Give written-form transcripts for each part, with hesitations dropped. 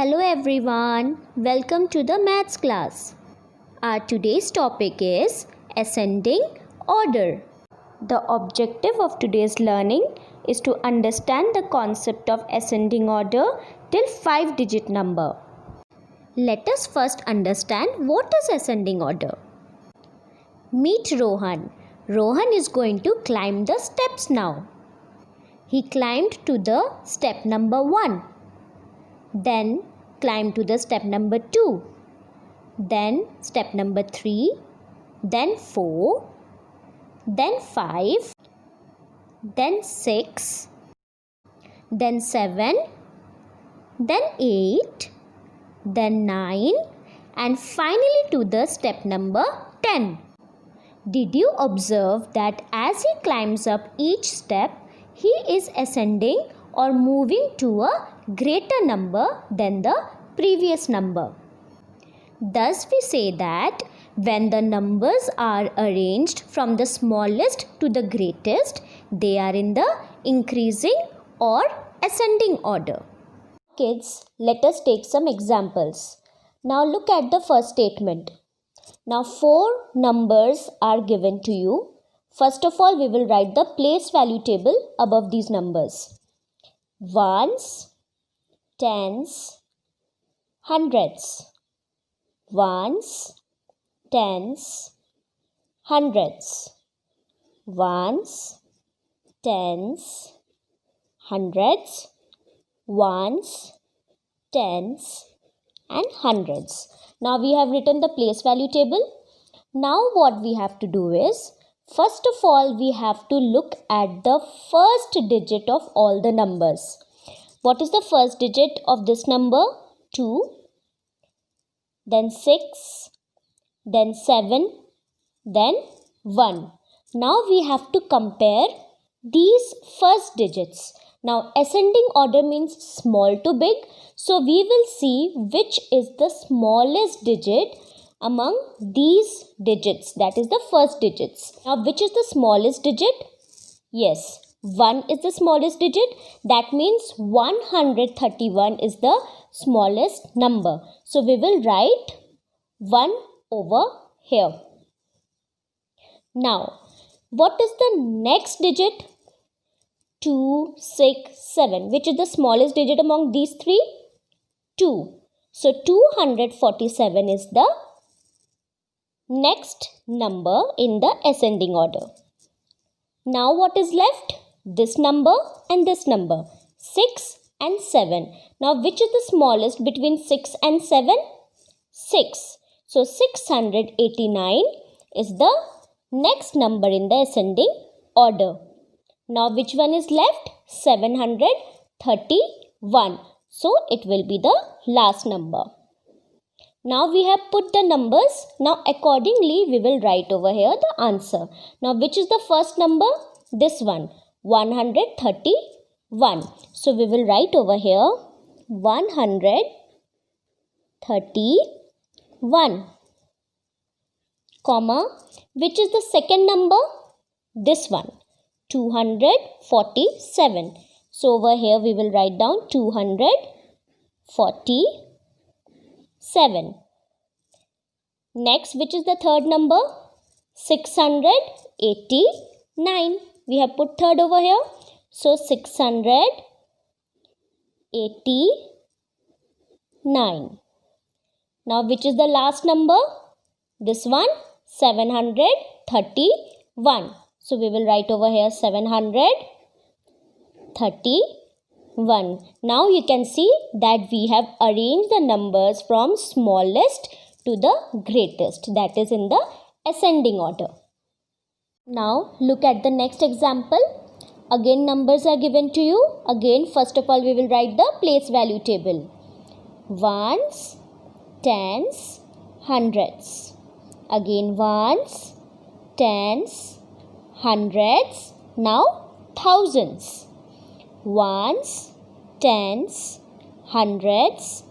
Hello everyone, welcome to the maths class. Our today's topic is ascending order. The objective of today's learning is to understand the concept of ascending order till 5-digit number. Let us first understand what is ascending order. Meet Rohan. Rohan is going to climb the steps now. He climbed to the step number 1. Then climb to the step number 2. Then step number 3. Then 4. Then 5. Then 6. Then 7. Then 8. Then 9. And finally to the step number 10. Did you observe that as he climbs up each step, he is ascending or moving to a greater number than the previous number? Thus we say that when the numbers are arranged from the smallest to the greatest, they are in the increasing or ascending order. Kids, let us take some examples. Now look at the first statement. Now 4 numbers are given to you. First of all, we will write the place value table above these numbers. Ones, tens, hundreds. Ones, tens, hundreds. Ones, tens, hundreds. Ones, tens, and hundreds. Now we have written the place value table. Now what we have to do is, first of all, we have to look at the first digit of all the numbers. What is the first digit of this number? 2, then 6, then 7, then 1. Now we have to compare these first digits. Now ascending order means small to big. So we will see which is the smallest digit among these digits, that is the first digits. Now which is the smallest digit? Yes, 1 is the smallest digit. That means 131 is the smallest number. So we will write 1 over here. Now what is the next digit? 2, 6, 7. Which is the smallest digit among these three? 2. So 247 is the next number in the ascending order. Now what is left? This number and this number, 6 and 7. Now which is the smallest between 6 and 7? 6. So 689 is the next number in the ascending order. Now which one is left? 731. So it will be the last number. Now we have put the numbers. Now accordingly we will write over here the answer. Now which is the first number? This one, 131. So we will write over here 131, comma, which is the second number? This one, 247. So over here we will write down 247. Next, which is the third number? 689. We have put third over here. So 689. Now which is the last number? This one, 731. So we will write over here 731. Now you can see that we have arranged the numbers from smallest to the greatest, that is in the ascending order. Now look at the next example. Again numbers are given to you. Again first of all we will write the place value table. Ones, tens, hundreds. Again ones, tens, hundreds. Now thousands. Ones, tens, hundreds,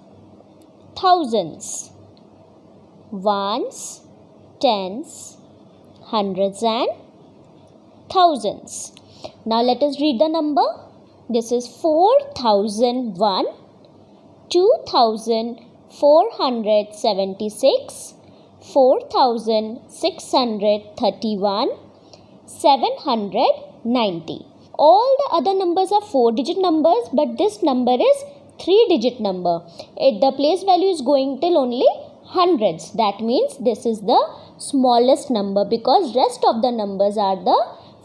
thousands. Ones, tens, hundreds and thousands. Now let us read the number. This is 4001. 2476, 4631, 790. All the other numbers are 4-digit numbers, but this number is 3-digit number. The place value is going till only hundreds. That means this is the smallest number because rest of the numbers are the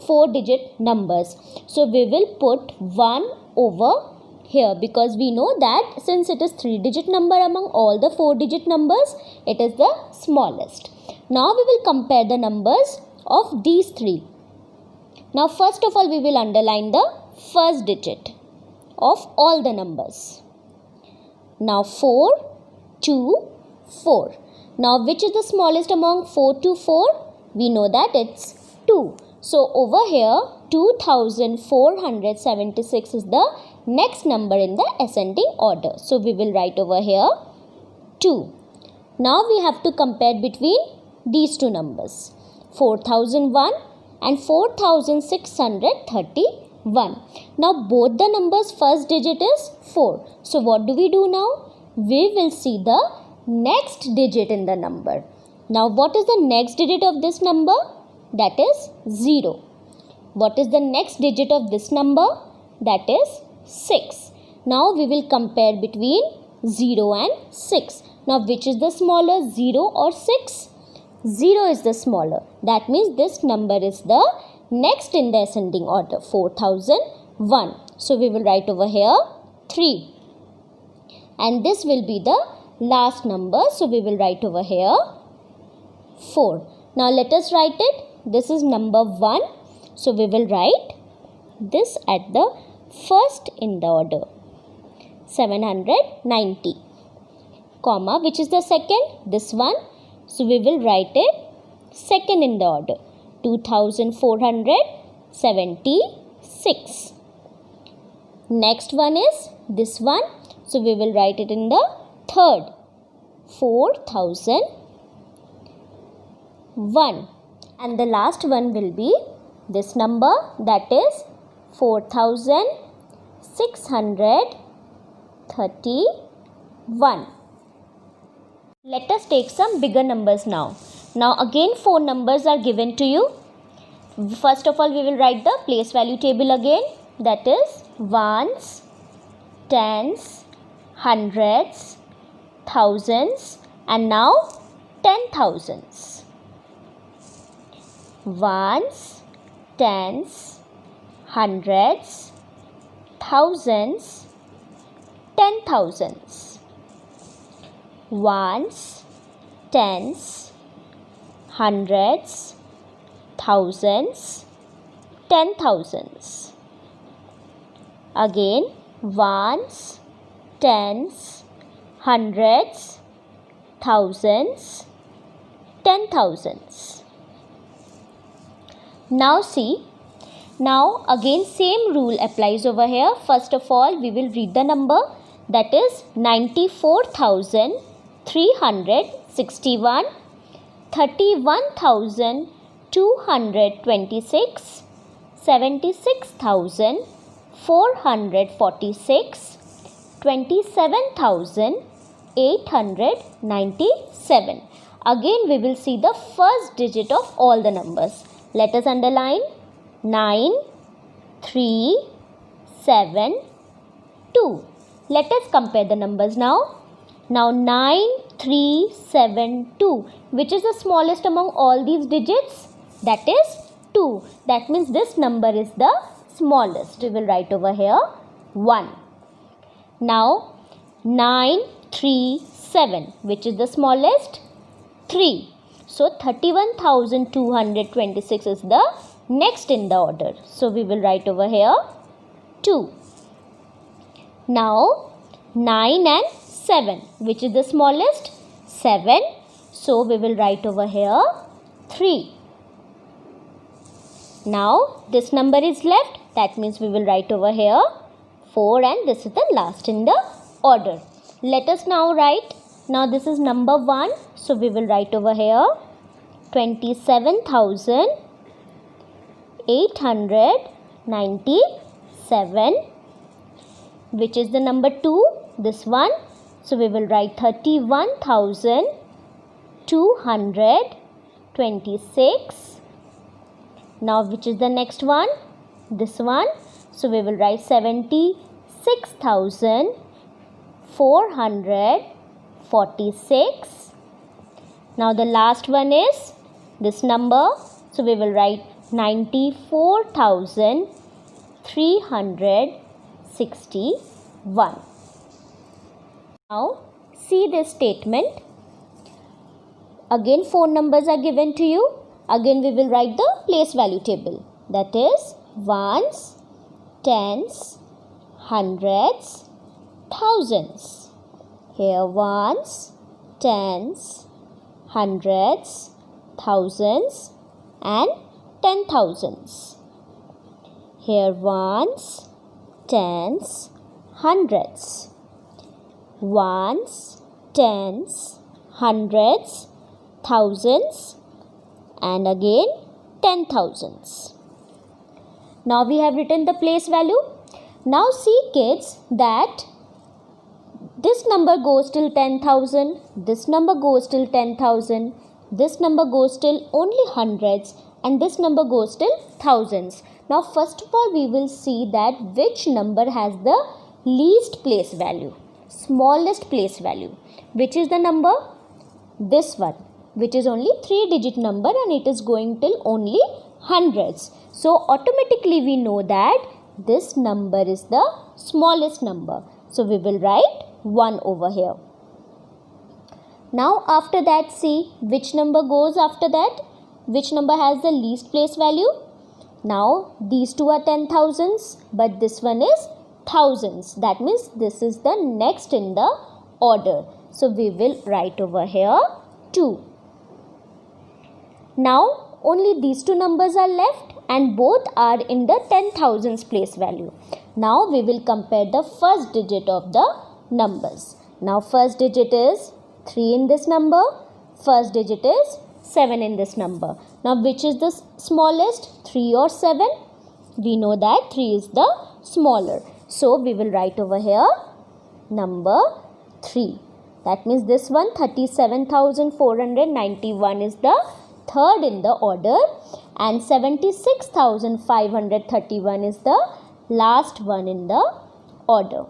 4-digit numbers. So we will put 1 over here because we know that since it is 3-digit number among all the 4-digit numbers, it is the smallest. Now we will compare the numbers of these three. Now first of all we will underline the first digit of all the numbers. Now 4, 2, 4. Now which is the smallest among 4 to 4? We know that it's 2. So over here 2476 is the next number in the ascending order. So we will write over here 2. Now we have to compare between these two numbers, 4001 and 4631. Now both the numbers first digit is 4. So what do we do now? We will see the next digit in the number. Now what is the next digit of this number? That is 0. What is the next digit of this number? That is 6. Now we will compare between 0 and 6. Now which is the smaller, 0 or 6? 0 is the smaller. That means this number is the next in the ascending order, 4001. So we will write over here 3. And this will be the last number. So we will write over here 4. Now let us write it. This is number 1. So we will write this at the first in the order, 790, comma, which is the second? This one. So we will write it second in the order, 2476. Next one is this one. So we will write it in the third, 4001. And the last one will be this number, that is 4631. Let us take some bigger numbers now. Now again 4 numbers are given to you. First of all we will write the place value table again, that is ones, tens, hundreds, thousands, and now 10,000s. Ones, tens, hundreds, thousands, 10,000s. Ones, tens, hundreds, thousands, 10,000s. Again ones, tens, hundreds, thousands, 10,000s. Now see, now again same rule applies over here. First of all we will read the number, that is 94,361, 31,226, 76,446, 27,897. Again we will see the first digit of all the numbers. Let us underline 9, 3, 7, 2. Let us compare the numbers now. Now 9, 3, 7, 2. Which is the smallest among all these digits? That is 2. That means this number is the smallest. We will write over here 1. Now 9, 3, 7. Which is the smallest? 3. So 31,226 is the next in the order. So we will write over here 2. Now 9 and 7. Which is the smallest? 7. So we will write over here 3. Now this number is left. That means we will write over here 4, and this is the last in the order. Let us now write. Now this is number 1. So we will write over here 27,897. Which is the number 2? This one. So we will write 31,226. Now which is the next one? This one. So we will write 76,446. Now the last one is this number. So we will write 94,361. Now see this statement. Again 4 numbers are given to you. Again we will write the place value table. That is ones, tens, hundreds, thousands. Here ones, tens, hundreds, thousands and 10,000s. Here ones, tens, hundreds. Ones, tens, hundreds, thousands and again 10,000s. Now we have written the place value. Now see kids that this number goes till 10,000, this number goes till 10,000, this number goes till only hundreds and this number goes till thousands. Now first of all we will see that which number has the least place value, smallest place value. Which is the number? This one, which is only 3-digit number and it is going till only hundreds. So automatically we know that this number is the smallest number. So we will write 1 over here. Now after that see which number goes after that. Which number has the least place value? Now these two are 10,000s but this one is thousands. That means this is the next in the order. So we will write over here 2. Now only these two numbers are left and both are in the 10,000s place value. Now we will compare the first digit of the numbers. Now first digit is 3 in this number. First digit is 7 in this number. Now which is the smallest? 3 or 7? We know that 3 is the smaller. So we will write over here number 3. That means this one 37,491 is the third in the order and 76,531 is the last one in the order.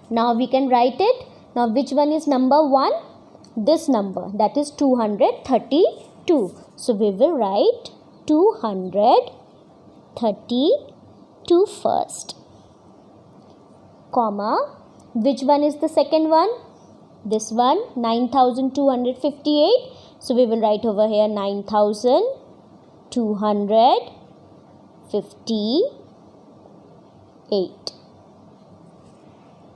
Now we can write it. Now which one is number 1? This number, that is 232. So we will write 232 first. Comma. Which one is the second one? This one 9,258. So we will write over here 9,258.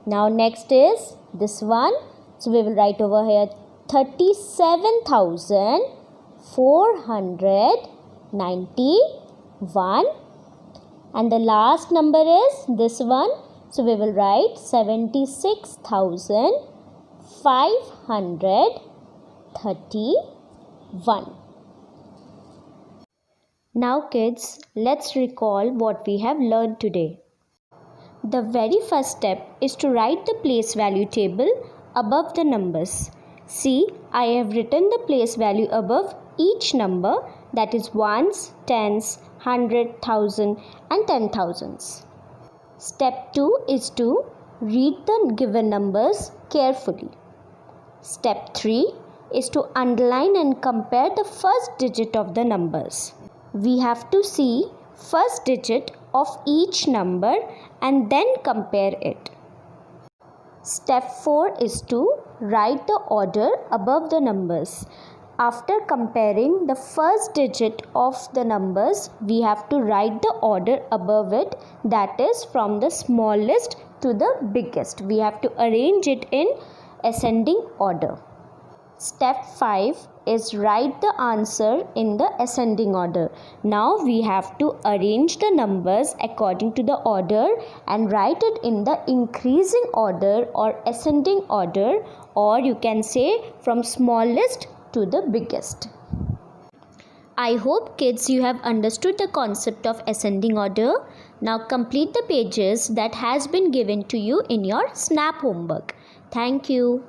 Now next is this one. So we will write over here 37,491 and the last number is this one. So we will write 76,531. Now kids, let's recall what we have learned today. The very first step is to write the place value table above the numbers. See, I have written the place value above each number, that is ones, tens, 100, 1,000 and 10,000s. Step 2 is to read the given numbers carefully. Step 3 is to underline and compare the first digit of the numbers. We have to see first digit of each number and then compare it. Step 4 is to write the order above the numbers. After comparing the first digit of the numbers, we have to write the order above it, that is from the smallest to the biggest. We have to arrange it in ascending order. Step 5 is write the answer in the ascending order. Now we have to arrange the numbers according to the order and write it in the increasing order or ascending order, or you can say from smallest to the biggest. I hope kids you have understood the concept of ascending order. Now complete the pages that has been given to you in your SNAP homework. Thank you.